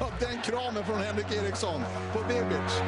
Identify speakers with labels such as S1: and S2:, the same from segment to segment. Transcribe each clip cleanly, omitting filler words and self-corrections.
S1: Den kramen från Henrik Eriksson på Bebic.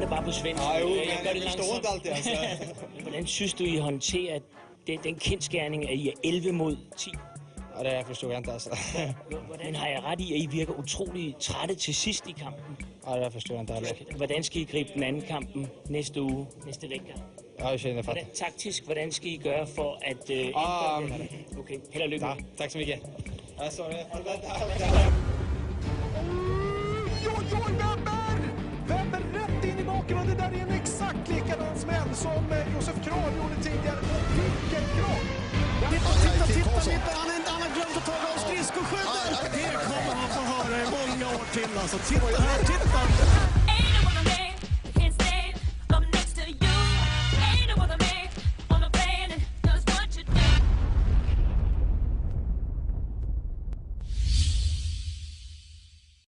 S2: Bare på svensk.
S3: Nej, jeg gør det langsomt. Ikke alt det, altså.
S2: Hvordan synes du, I håndterer den kendskærning, at I er 11 mod 10?
S3: Og det forstår jeg ikke, altså.
S2: Hvordan har jeg ret i, at I virker utrolig trætte til sidst i kampen?
S3: Og det forstår jeg ikke.
S2: Hvordan skal I gribe den anden kampen næste uge, næste vecka?
S3: Ja, jeg känner fattar.
S2: Taktisk, hvordan skal I gøre for at... Okay, held og lykke.
S3: Ja, tak så mycket. Ja, sorry.
S1: Webber rätt in i baken och det där är en exakt likadan smäll som Josef Kral gjorde tidigare. Vilken kropp! Titta, han har glömt att ta av skridskoskydden. Det kommer han få höra i många år till. Alltså, titta här, titta!